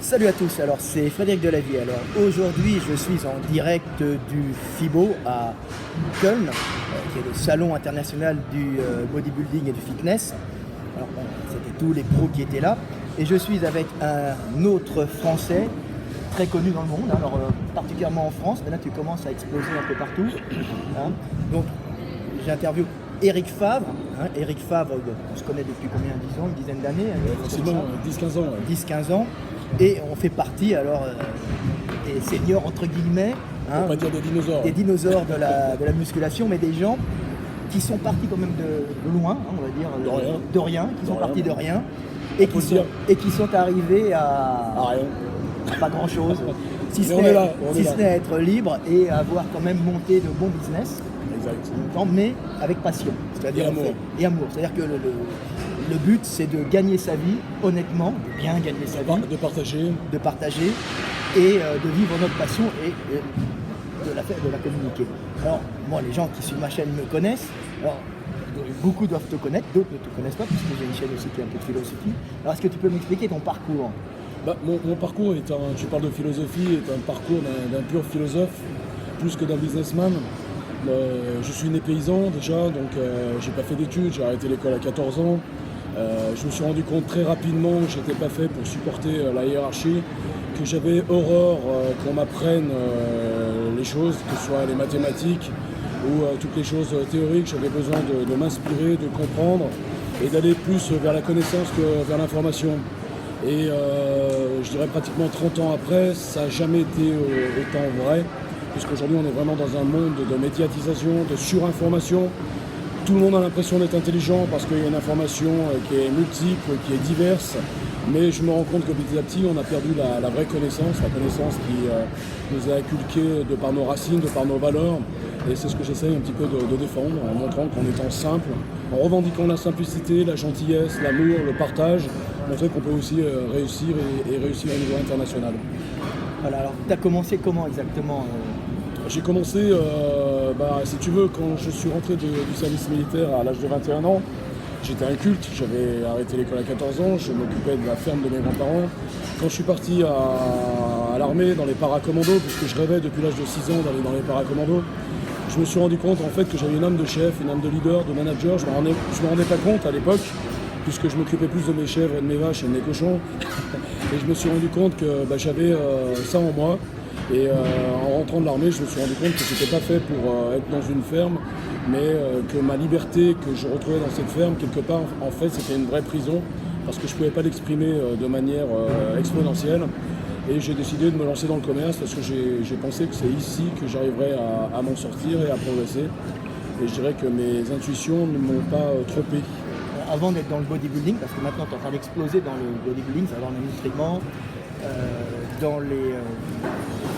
Salut à tous, alors c'est Frédéric Delavie. Alors aujourd'hui je suis en direct du FIBO à Köln, qui est le salon international du bodybuilding et du fitness. Alors bon, c'était tous les pros qui étaient là. Et je suis avec un autre Français très connu dans le monde, alors particulièrement en France, mais là tu commences à exploser un peu partout. Hein. Donc j'interviewe Eric Favre. Eric Favre, on se connaît depuis combien? 10 ans, une dizaine d'années? C'est bon, 10-15 ans. Ouais. 10-15 ans. Et on fait partie alors des seniors entre guillemets, on va dire des dinosaures. Des dinosaures de la musculation, mais des gens qui sont partis quand même de loin, on va dire, de rien, qui sont partis de rien, et qui sont arrivés à rien, pas grand chose, si ce n'est à être libre et à avoir quand même monté de bons business. Exact. Mais avec passion, c'est-à-dire et amour. C'est-à-dire que le but, c'est de gagner sa vie honnêtement, de bien gagner sa vie, de partager et de vivre notre passion et de la communiquer. Alors, moi, les gens qui suivent ma chaîne me connaissent. Alors, beaucoup doivent te connaître, d'autres ne te connaissent pas, puisque j'ai une chaîne aussi qui est un peu de philosophie. Alors, est-ce que tu peux m'expliquer ton parcours? Mon parcours tu parles de philosophie, est un parcours d'un pur philosophe, plus que d'un businessman. Je suis né paysan déjà, donc j'ai pas fait d'études, j'ai arrêté l'école à 14 ans. Je me suis rendu compte très rapidement que j'étais pas fait pour supporter la hiérarchie, que j'avais horreur qu'on m'apprenne les choses, que ce soit les mathématiques ou toutes les choses théoriques. J'avais besoin de m'inspirer, de comprendre et d'aller plus vers la connaissance que vers l'information. Et je dirais pratiquement 30 ans après, ça n'a jamais été autant vrai, puisqu'aujourd'hui on est vraiment dans un monde de médiatisation, de surinformation. Tout le monde a l'impression d'être intelligent parce qu'il y a une information qui est multiple, qui est diverse, mais je me rends compte que petit à petit on a perdu la vraie connaissance, la connaissance qui nous a inculqué de par nos racines, de par nos valeurs, et c'est ce que j'essaye un petit peu de défendre en montrant qu'en étant simple, en revendiquant la simplicité, la gentillesse, l'amour, le partage, montrer qu'on peut aussi réussir et réussir au niveau international. Voilà, alors tu as commencé comment exactement J'ai commencé, si tu veux, quand je suis rentré du service militaire à l'âge de 21 ans, j'étais inculte, j'avais arrêté l'école à 14 ans, je m'occupais de la ferme de mes grands-parents. Quand je suis parti à l'armée, dans les paracommandos, puisque je rêvais depuis l'âge de 6 ans d'aller dans les paracommandos, je me suis rendu compte en fait que j'avais une âme de chef, une âme de leader, de manager. Je me rendais pas compte à l'époque, puisque je m'occupais plus de mes chèvres et de mes vaches et de mes cochons. Et je me suis rendu compte que j'avais ça en moi. Et en rentrant de l'armée, je me suis rendu compte que c'était pas fait pour être dans une ferme, mais que ma liberté que je retrouvais dans cette ferme, quelque part, en fait, c'était une vraie prison, parce que je pouvais pas l'exprimer de manière exponentielle. Et j'ai décidé de me lancer dans le commerce, parce que j'ai pensé que c'est ici que j'arriverais à m'en sortir et à progresser. Et je dirais que mes intuitions ne m'ont pas trompé. Avant d'être dans le bodybuilding, parce que maintenant tu es en train d'exploser dans le bodybuilding, ça va dans les nutriments, dans les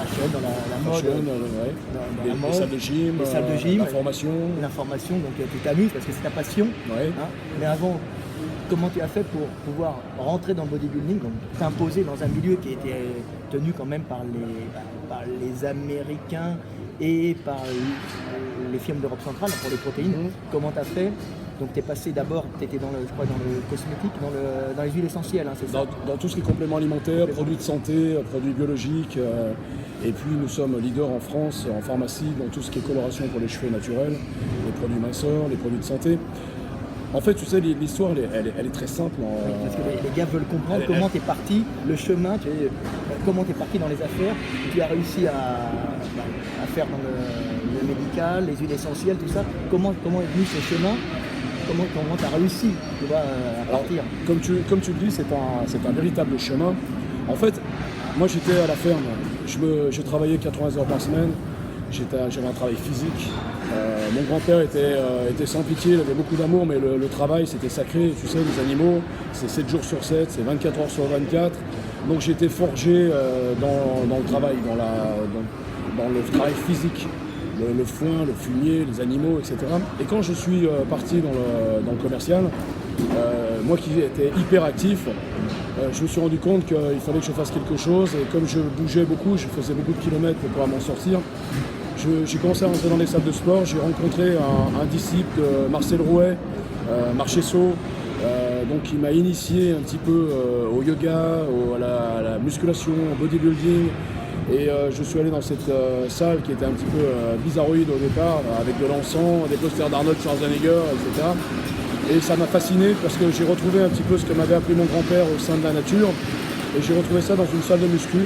fashion, dans la mode, les salles de gym, l'information, donc tu t'amuses parce que c'est ta passion. Ouais. Hein. Mais avant, comment tu as fait pour pouvoir rentrer dans le bodybuilding, donc t'imposer dans un milieu qui était tenu quand même par les Américains et par les firmes d'Europe centrale pour les protéines. Comment tu as fait? Donc tu es passé d'abord, tu étais dans le cosmétique, dans les huiles essentielles, hein, c'est ça? Dans tout ce qui est compléments alimentaires, produits de santé, produits biologiques. Et puis nous sommes leaders en France, en pharmacie, dans tout ce qui est coloration pour les cheveux naturels, les produits minceurs, les produits de santé. En fait, tu sais, l'histoire, elle est très simple. Oui, parce que les gars veulent comprendre comment tu es parti, le chemin, comment tu es parti dans les affaires, tu as réussi à faire dans le médical, les huiles essentielles, tout ça. Comment est venu ce chemin? Comment tu as réussi, tu vois, à partir? Comme tu le dis, c'est un véritable chemin. En fait, moi j'étais à la ferme, je travaillais 80 heures par semaine, j'avais un travail physique. Mon grand-père était sans pitié, il avait beaucoup d'amour, mais le travail c'était sacré. Tu sais, les animaux, c'est 7 jours sur 7, c'est 24 heures sur 24. Donc j'ai été forgé dans le travail, dans le travail physique. Le foin, le fumier, les animaux, etc. Et quand je suis parti dans le commercial, moi qui étais hyper actif, je me suis rendu compte qu'il fallait que je fasse quelque chose. Et comme je bougeais beaucoup, je faisais beaucoup de kilomètres pour pouvoir m'en sortir, j'ai commencé à rentrer dans les salles de sport. J'ai rencontré un disciple de Marcel Rouet, Marchesso, donc il m'a initié un petit peu au yoga, à la musculation, au bodybuilding. Et je suis allé dans cette salle qui était un petit peu bizarroïde au départ, avec de l'encens, des posters d'Arnold Schwarzenegger, etc. Et ça m'a fasciné parce que j'ai retrouvé un petit peu ce que m'avait appris mon grand-père au sein de la nature. Et j'ai retrouvé ça dans une salle de muscu.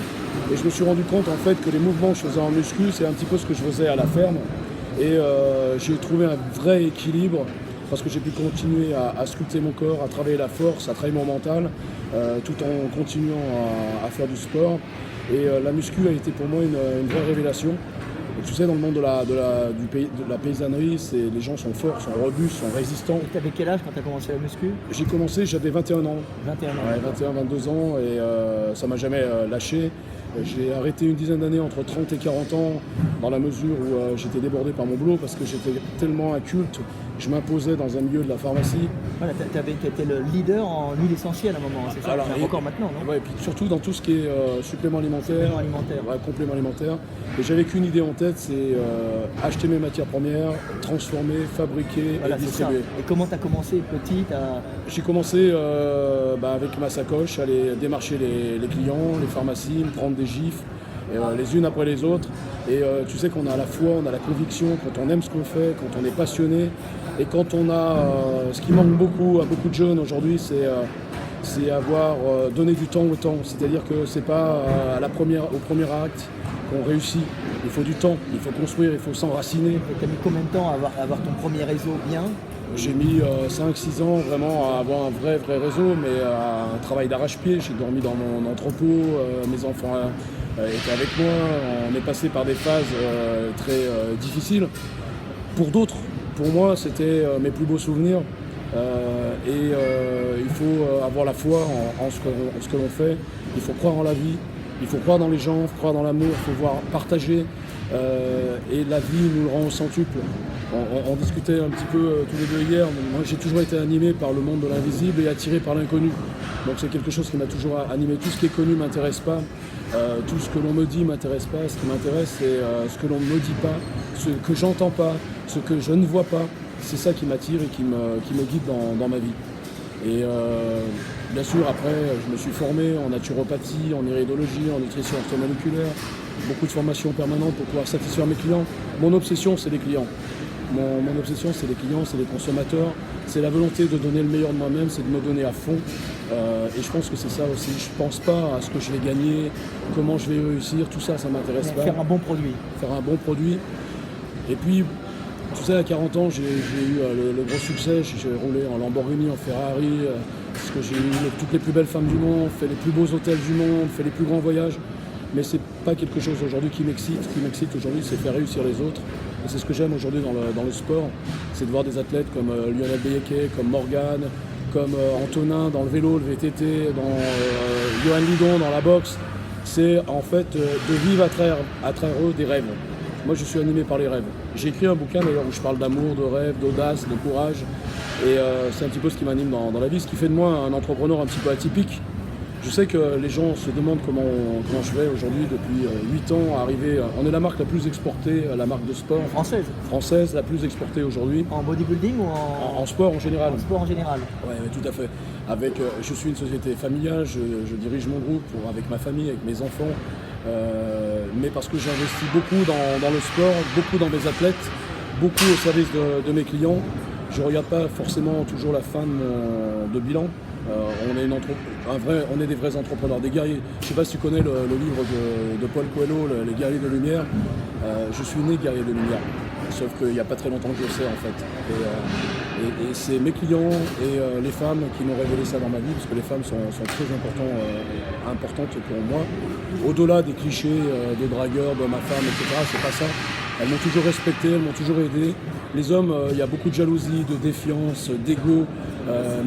Et je me suis rendu compte en fait que les mouvements que je faisais en muscu, c'est un petit peu ce que je faisais à la ferme. Et j'ai trouvé un vrai équilibre parce que j'ai pu continuer à sculpter mon corps, à travailler la force, à travailler mon mental, tout en continuant à faire du sport. Et la muscu a été pour moi une vraie révélation. Et tu sais, dans le monde de la paysannerie, les gens sont forts, sont robustes, sont résistants. Et t'avais quel âge quand tu as commencé la muscu? J'ai commencé, j'avais 21 ans. 21 ans. Ouais, 21, 22 ans et ça m'a jamais lâché. J'ai arrêté une dizaine d'années entre 30 et 40 ans dans la mesure où j'étais débordé par mon boulot parce que j'étais tellement inculte, je m'imposais dans un milieu de la pharmacie. Voilà, tu étais le leader en huile essentielle à un moment, c'est ça? Alors, encore maintenant, non? Ouais, et puis surtout dans tout ce qui est supplément alimentaire. Supplément alimentaire. Ouais, complément alimentaire. Et j'avais qu'une idée en tête, c'est acheter mes matières premières, transformer, fabriquer Voilà, et c'est ça. distribuer. Et comment tu as commencé petite à... J'ai commencé avec ma sacoche, aller démarcher les clients, les pharmacies, me prendre des gifles, les unes après les autres. Et tu sais qu'on a la foi, on a la conviction, quand on aime ce qu'on fait, quand on est passionné. Et quand on a... ce qui manque beaucoup à beaucoup de jeunes aujourd'hui, c'est avoir donné du temps au temps. C'est-à-dire que c'est pas au premier acte qu'on réussit. Il faut du temps, il faut construire, il faut s'enraciner. Tu as mis combien de temps à avoir ton premier réseau bien? J'ai mis 5-6 ans vraiment à avoir un vrai réseau, mais un travail d'arrache-pied. J'ai dormi dans mon entrepôt, mes enfants étaient avec moi. On est passé par des phases très difficiles. Pour d'autres, pour moi, c'était mes plus beaux souvenirs. Il faut avoir la foi en ce que l'on fait. Il faut croire en la vie, il faut croire dans les gens, il faut croire dans l'amour, il faut voir partager. Et la vie nous le rend au centuple. On discutait un petit peu tous les deux hier. Moi, j'ai toujours été animé par le monde de l'invisible et attiré par l'inconnu. Donc c'est quelque chose qui m'a toujours animé. Tout ce qui est connu ne m'intéresse pas. Tout ce que l'on me dit ne m'intéresse pas. Ce qui m'intéresse, c'est ce que l'on ne me dit pas, ce que j'entends pas, ce que je ne vois pas. C'est ça qui m'attire et qui me guide dans ma vie. Et bien sûr, après, je me suis formé en naturopathie, en iridologie, en nutrition orthomoléculaire. Beaucoup de formations permanentes pour pouvoir satisfaire mes clients. Mon obsession, c'est les clients. Mon obsession, c'est les clients, c'est les consommateurs. C'est la volonté de donner le meilleur de moi-même, c'est de me donner à fond. Et je pense que c'est ça aussi. Je ne pense pas à ce que je vais gagner, comment je vais réussir, tout ça, ça ne m'intéresse pas. Faire un bon produit. Faire un bon produit. Et puis, tu sais, à 40 ans, j'ai eu le gros succès. J'ai roulé en Lamborghini, en Ferrari, parce que j'ai eu toutes les plus belles femmes du monde, fait les plus beaux hôtels du monde, fait les plus grands voyages. Mais c'est pas quelque chose aujourd'hui qui m'excite. Ce qui m'excite aujourd'hui, c'est faire réussir les autres. Et c'est ce que j'aime aujourd'hui dans le sport. C'est de voir des athlètes comme Lionel Beyeke, comme Morgan, comme Antonin dans le vélo, le VTT, dans Johan Lidon dans la boxe. C'est en fait de vivre à travers eux des rêves. Moi, je suis animé par les rêves. J'ai écrit un bouquin d'ailleurs où je parle d'amour, de rêve, d'audace, de courage. Et c'est un petit peu ce qui m'anime dans la vie, ce qui fait de moi un entrepreneur un petit peu atypique. Je sais que les gens se demandent comment je vais aujourd'hui depuis 8 ans, arriver. On est la marque la plus exportée, la marque de sport. Française, la plus exportée aujourd'hui. En bodybuilding ou en sport en général. En sport en général. Oui, tout à fait. Je suis une société familiale, je dirige mon groupe avec ma famille, avec mes enfants. Mais parce que j'investis beaucoup dans le sport, beaucoup dans mes athlètes, beaucoup au service de mes clients. Je ne regarde pas forcément toujours la fin de bilan. On est des vrais entrepreneurs, des guerriers. Je ne sais pas si tu connais le livre de Paul Coelho, Les guerriers de lumière. Je suis né guerrier de lumière, sauf qu'il n'y a pas très longtemps que je le sais en fait. Et c'est mes clients et les femmes qui m'ont révélé ça dans ma vie, parce que les femmes sont très importantes pour moi. Au-delà des clichés de dragueur, de ma femme, etc., c'est pas ça. Elles m'ont toujours respecté, elles m'ont toujours aidé. Les hommes, il y a beaucoup de jalousie, de défiance, d'ego,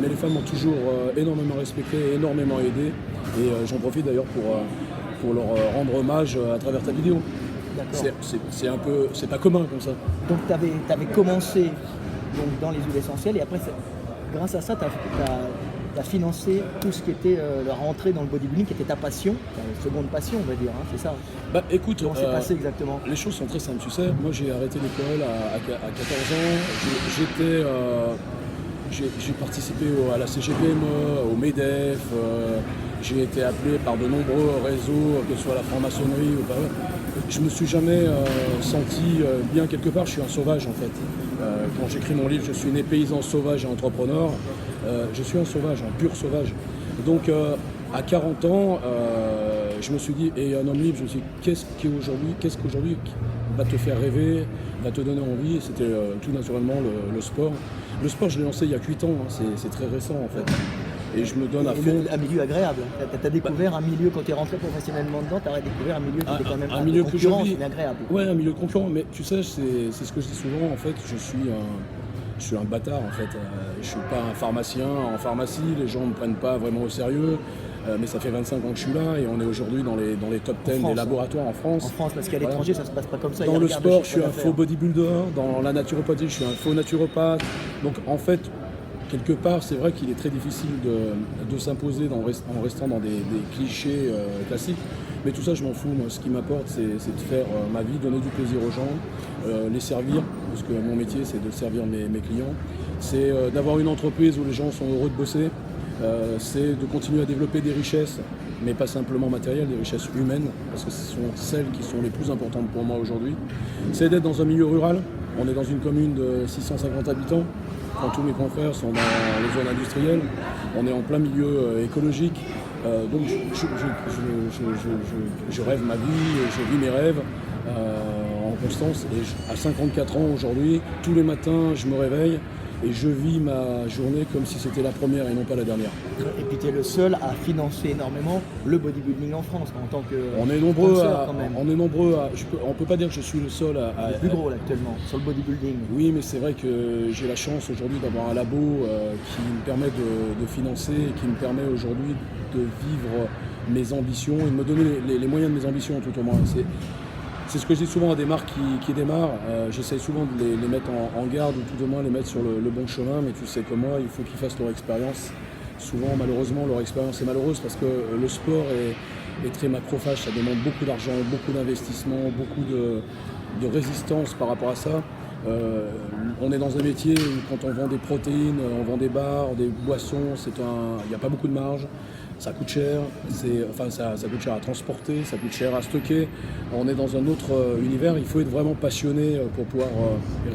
mais les femmes m'ont toujours énormément respecté, énormément aidé. Et j'en profite d'ailleurs pour leur rendre hommage à travers ta vidéo. C'est pas commun comme ça. Donc tu avais commencé donc, dans les huiles essentielles et après, grâce à ça, tu as financé tout ce qui était la rentrée dans le bodybuilding, qui était ta passion, ta seconde passion, on va dire, hein, c'est ça? Bah écoute, comment s'est passé exactement? Les choses sont très simples, tu sais. Moi j'ai arrêté l'école à 14 ans. j'ai participé à la CGPME, au MEDEF, j'ai été appelé par de nombreux réseaux, que ce soit la franc-maçonnerie ou pas. Je me suis jamais senti bien quelque part, je suis un sauvage en fait. Quand j'écris mon livre, je suis né paysan sauvage et entrepreneur. Je suis un sauvage, un pur sauvage. Donc à 40 ans, je me suis dit, et un homme libre, je me suis dit, qu'est-ce qu'aujourd'hui va te faire rêver, va te donner envie, et c'était tout naturellement le sport. Le sport, je l'ai lancé il y a 8 ans, hein, c'est très récent en fait. Et je me donne à fond. Un milieu agréable. Tu as découvert un milieu, quand tu es rentré professionnellement dedans, tu as découvert un milieu qui était quand même un milieu concurrent, que mais agréable. Ouais, un milieu concurrent, mais tu sais, c'est ce que je dis souvent, en fait, je suis un bâtard en fait. Je suis pas un pharmacien en pharmacie, les gens ne me prennent pas vraiment au sérieux. Mais ça fait 25 ans que je suis là et on est aujourd'hui dans les top 10 des laboratoires en France. En France, parce qu'à l'étranger, ça se passe pas comme ça. Dans le sport, je suis un faux bodybuilder. Dans la naturopathie, je suis un faux naturopathe. Donc en fait, quelque part, c'est vrai qu'il est très difficile de s'imposer en restant dans des clichés classiques. Mais tout ça, je m'en fous. Moi, ce qui m'apporte, c'est de faire ma vie, donner du plaisir aux gens, les servir, parce que mon métier, c'est de servir mes clients. C'est d'avoir une entreprise où les gens sont heureux de bosser. C'est de continuer à développer des richesses, mais pas simplement matérielles, des richesses humaines, parce que ce sont celles qui sont les plus importantes pour moi aujourd'hui. C'est d'être dans un milieu rural. On est dans une commune de 650 habitants, quand tous mes confrères sont dans les zones industrielles. On est en plein milieu écologique. Donc je rêve ma vie, je vis mes rêves en constance. Et à 54 ans aujourd'hui, tous les matins, je me réveille et je vis ma journée comme si c'était la première et non pas la dernière. Et puis tu es le seul à financer énormément le bodybuilding en France en tant que on est nombreux sponsor, on peut pas dire que je suis le seul à le plus gros là, actuellement sur le bodybuilding. Oui, mais c'est vrai que j'ai la chance aujourd'hui d'avoir un labo qui me permet de financer et qui me permet aujourd'hui de vivre mes ambitions et de me donner les moyens de mes ambitions tout au moins. C'est ce que je dis souvent à des marques qui démarrent. J'essaye souvent de les mettre en garde ou tout au moins les mettre sur le bon chemin, mais tu sais comme moi, il faut qu'ils fassent leur expérience. Souvent, malheureusement, leur expérience est malheureuse parce que le sport est très macrophage, ça demande beaucoup d'argent, beaucoup d'investissement, beaucoup de résistance par rapport à ça. On est dans un métier où quand on vend des protéines, on vend des bars, des boissons, il n'y a pas beaucoup de marge. Ça coûte cher, ça coûte cher à transporter, ça coûte cher à stocker. On est dans un autre univers, il faut être vraiment passionné pour pouvoir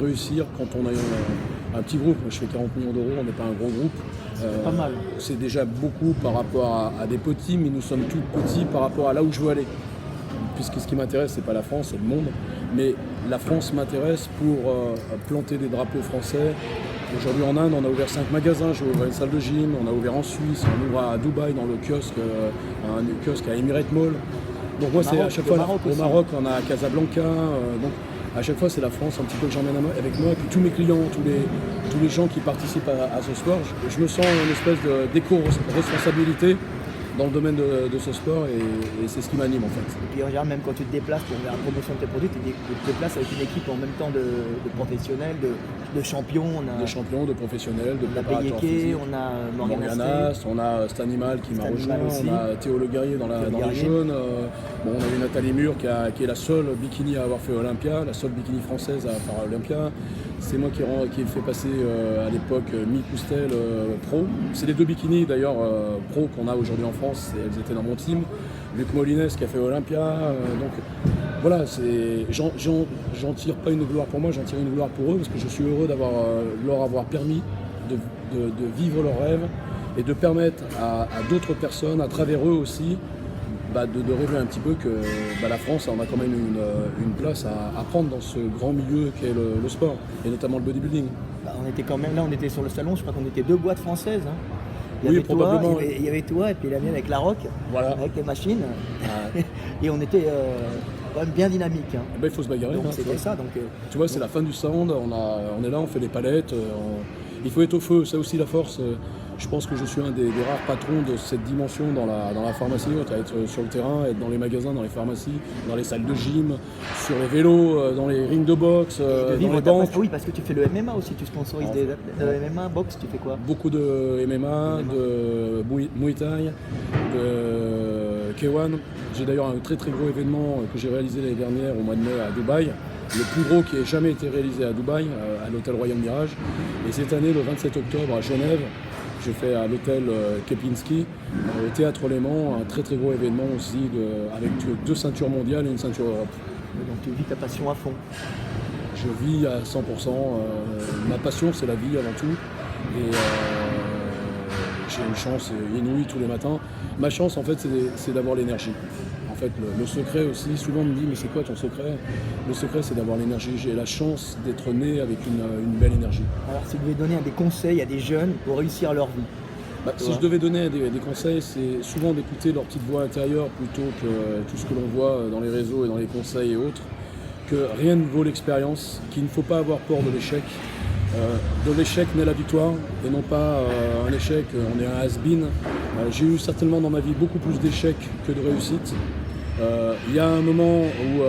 réussir quand on a un petit groupe. Moi, je fais 40 millions d'euros, on n'est pas un gros groupe. C'est pas mal. C'est déjà beaucoup par rapport à des petits, mais nous sommes tous petits par rapport à là où je veux aller. Puisque ce qui m'intéresse, c'est pas la France, c'est le monde. Mais la France m'intéresse pour planter des drapeaux français. Aujourd'hui en Inde, on a ouvert 5 magasins, j'ai ouvert une salle de gym, on a ouvert en Suisse, on ouvre à Dubaï dans le kiosque, un kiosque à Emirates Mall. Donc moi c'est à chaque fois au Maroc, on a Casablanca, donc à chaque fois c'est la France un petit peu que j'emmène avec moi. Et puis tous mes clients, tous les gens qui participent à ce sport, je me sens une espèce d'éco-responsabilité dans le domaine de ce sport et c'est ce qui m'anime en fait. Et puis en général, même quand tu te déplaces pour faire la promotion de tes produits, tu te déplaces avec une équipe en même temps de professionnels, de champions. De champions, de professionnels, de préparateurs physiques. On a Morganas, on a Stanimal qui m'a rejoint, on a Théo Le Guerrier dans les jeunes. On a eu Nathalie Mur qui est la seule bikini à avoir fait Olympia, la seule bikini française à faire Olympia. C'est moi qui ai fait passer à l'époque Mi-Coustel pro. C'est les 2 bikinis d'ailleurs pro qu'on a aujourd'hui en France, elles étaient dans mon team. Luc Molines qui a fait Olympia. Donc voilà, j'en tire pas une gloire pour moi, j'en tire une gloire pour eux parce que je suis heureux leur avoir permis de vivre leurs rêves et de permettre à d'autres personnes, à travers eux aussi, de rêver un petit peu que la France, on a quand même une place à prendre dans ce grand milieu qu'est le sport, et notamment le bodybuilding. On était quand même là, on était sur le salon, je crois qu'on était 2 boîtes françaises. Oui, probablement. Il y avait toi et puis la mienne avec la rock, voilà. Avec les machines. Et on était quand même bien dynamique. Il faut se bagarrer. C'était ça. Donc, tu vois, c'est la fin du sound, on est là, on fait des palettes. Il faut être au feu, c'est aussi la force. Je pense que je suis un des rares patrons de cette dimension dans la pharmacie, à être sur le terrain, être dans les magasins, dans les pharmacies, dans les salles de gym, sur les vélos, dans les rings de boxe, dans les banques. Oui, parce que tu fais le MMA aussi, tu sponsorises de MMA, boxe, tu fais quoi? Beaucoup de MMA, de Muay Thai, de K1. J'ai d'ailleurs un très très gros événement que j'ai réalisé l'année dernière au mois de mai à Dubaï. le plus gros qui ait jamais été réalisé à Dubaï, à l'hôtel Royal Mirage. Et cette année, le 27 octobre, à Genève, je fais à l'hôtel Kempinski, au Théâtre Léman, un très très gros événement aussi, avec 2 ceintures mondiales et une ceinture Europe. Donc tu vis ta passion à fond. Je vis à 100%. Ma passion, c'est la vie avant tout. Et j'ai une chance inouïe tous les matins. Ma chance, en fait, c'est d'avoir l'énergie. En fait, le secret aussi, souvent on me dit, mais c'est quoi ton secret? Le secret, c'est d'avoir l'énergie. J'ai la chance d'être né avec une belle énergie. Alors, si vous devez donner des conseils à des jeunes pour réussir leur vie. Si je devais donner des conseils, c'est souvent d'écouter leur petite voix intérieure plutôt que tout ce que l'on voit dans les réseaux et dans les conseils et autres. Que rien ne vaut l'expérience, qu'il ne faut pas avoir peur de l'échec. De l'échec naît la victoire et non pas un échec, on est un has-been. J'ai eu certainement dans ma vie beaucoup plus d'échecs que de réussites. Il y a un moment où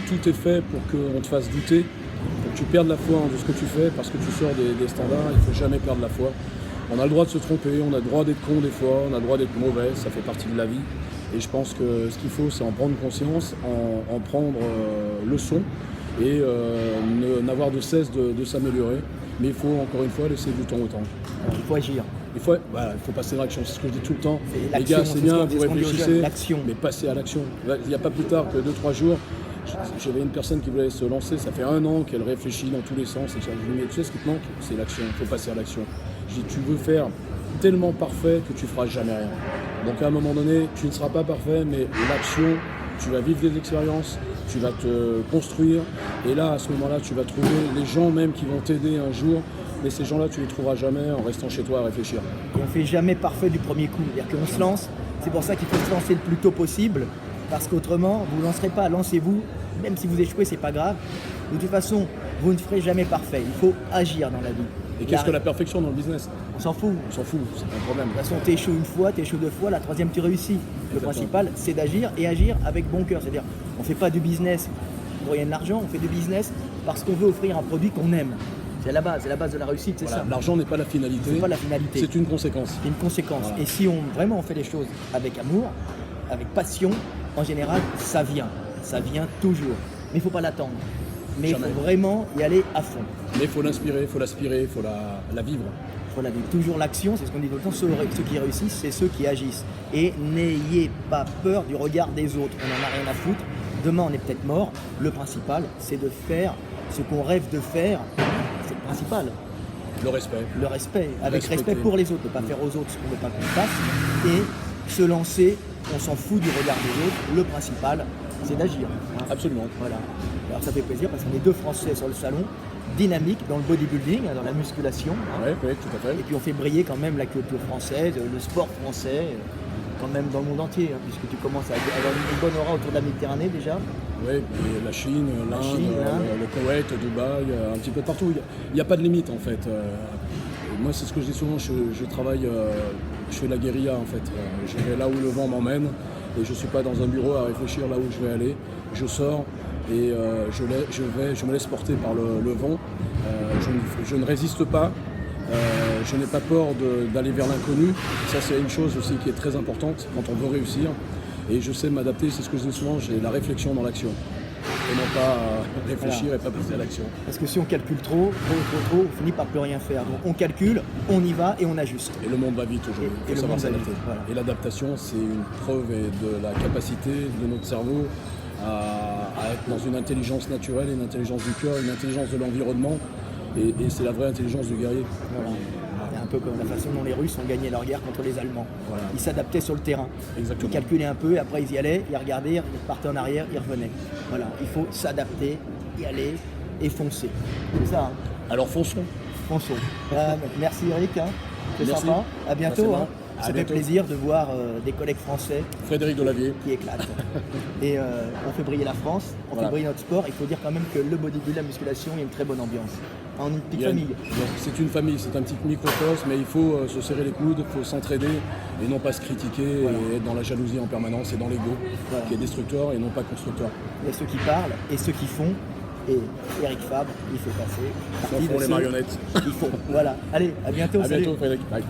tout est fait pour qu'on te fasse douter, pour que tu perdes la foi en ce que tu fais parce que tu sors des standards, il ne faut jamais perdre la foi. On a le droit de se tromper, on a le droit d'être con des fois, on a le droit d'être mauvais, ça fait partie de la vie. Et je pense que ce qu'il faut, c'est en prendre conscience, en prendre leçon et n'avoir de cesse de s'améliorer. Mais il faut encore une fois laisser du temps au temps. Il faut agir. Il faut passer à l'action, c'est ce que je dis tout le temps. Les L'action, gars, c'est bien, vous réfléchissez, l'action. mais passez à l'action. Il n'y a pas plus tard que 2-3 jours, j'avais une personne qui voulait se lancer, ça fait 1 an qu'elle réfléchit dans tous les sens. Et je lui dis, mais tu sais ce qui te manque, c'est l'action, il faut passer à l'action. Je dis, tu veux faire tellement parfait que tu feras jamais rien. Donc à un moment donné, tu ne seras pas parfait, mais l'action, tu vas vivre des expériences, tu vas te construire, et là, à ce moment-là, tu vas trouver les gens même qui vont t'aider un jour, mais ces gens-là, tu les trouveras jamais en restant chez toi à réfléchir. Et on ne fait jamais parfait du premier coup, c'est-à-dire qu'on se lance, c'est pour ça qu'il faut se lancer le plus tôt possible, parce qu'autrement, vous ne lancerez pas, lancez-vous, même si vous échouez, c'est pas grave. De toute façon, vous ne ferez jamais parfait, il faut agir dans la vie. Et qu'est-ce que la perfection dans le business? On s'en fout. On s'en fout, c'est pas un problème. De toute façon, tu échoues une fois, tu échoues 2 fois, la 3e tu réussis. Le principal, c'est d'agir et agir avec bon cœur. C'est-à-dire, on ne fait pas du business pour gagner de l'argent, on fait du business parce qu'on veut offrir un produit qu'on aime. C'est la base de la réussite, c'est ça. L'argent n'est pas la finalité. C'est pas la finalité. C'est une conséquence. C'est une conséquence. Voilà. Et si on fait les choses avec amour, avec passion, en général, ça vient. Ça vient toujours. Mais il ne faut pas l'attendre. Mais il faut vraiment y aller à fond. Mais il faut l'inspirer, il faut l'aspirer, il faut la vivre. Voilà, toujours l'action, c'est ce qu'on dit tout le temps, ceux qui réussissent, c'est ceux qui agissent. Et n'ayez pas peur du regard des autres, on n'en a rien à foutre. Demain, on est peut-être mort. Le principal, c'est de faire ce qu'on rêve de faire. C'est le principal. Le respect. Le respect, avec respect pour les autres, ne pas faire aux autres ce qu'on ne veut pas qu'on fasse. Et se lancer, on s'en fout du regard des autres. Le principal, c'est d'agir. Absolument. Voilà. Alors ça fait plaisir parce qu'on est 2 Français sur le salon, dynamique dans le bodybuilding, dans la musculation. Oui, tout à fait. Et puis on fait briller quand même la culture française, le sport français, quand même dans le monde entier, puisque tu commences à avoir une bonne aura autour de la Méditerranée déjà. Oui, et la Chine, l'Inde, le Koweït, Dubaï, un petit peu partout. Il n'y a pas de limite en fait. Moi, c'est ce que je dis souvent, je travaille, je fais de la guérilla en fait. Je vais là où le vent m'emmène et je ne suis pas dans un bureau à réfléchir là où je vais aller. Je sors et je me laisse porter par le vent. Je ne résiste pas. Je n'ai pas peur d'aller vers l'inconnu. Ça, c'est une chose aussi qui est très importante quand on veut réussir. Et je sais m'adapter, c'est ce que je dis souvent, j'ai la réflexion dans l'action. Et non pas réfléchir et pas passer à l'action. Parce que si on calcule trop, on finit par plus rien faire. Donc on calcule, on y va et on ajuste. Et le monde va vite aujourd'hui, il faut savoir s'adapter. Voilà. Et l'adaptation, c'est une preuve de la capacité de notre cerveau à être dans une intelligence naturelle, une intelligence du cœur, une intelligence de l'environnement. Et c'est la vraie intelligence du guerrier. Voilà. C'est un peu comme la façon dont les Russes ont gagné leur guerre contre les Allemands. Voilà. Ils s'adaptaient sur le terrain. Exactement. Ils calculaient un peu, et après ils y allaient, ils regardaient, ils repartaient en arrière, ils revenaient. Voilà, il faut s'adapter, y aller et foncer. C'est ça. Alors fonçons. Fonçons. Merci Eric, c'est Merci. sympa. À bientôt. Ça fait bientôt. plaisir de voir des collègues français Frédéric Delavier. qui éclatent. Et on fait briller la France, on fait briller notre sport. Il faut dire quand même que le bodybuilding, la musculation, il y a une très bonne ambiance. On est une petite famille. C'est une famille, c'est un petit microcosme, mais il faut se serrer les coudes, il faut s'entraider et non pas se critiquer et être dans la jalousie en permanence et dans l'ego qui est destructeur et non pas constructeur. Il y a ceux qui parlent et ceux qui font. Et Eric Fabre, il fait passer. Ils font les marionnettes. Ils font. Voilà. Allez, à bientôt. À Salut. bientôt Frédéric. Bye.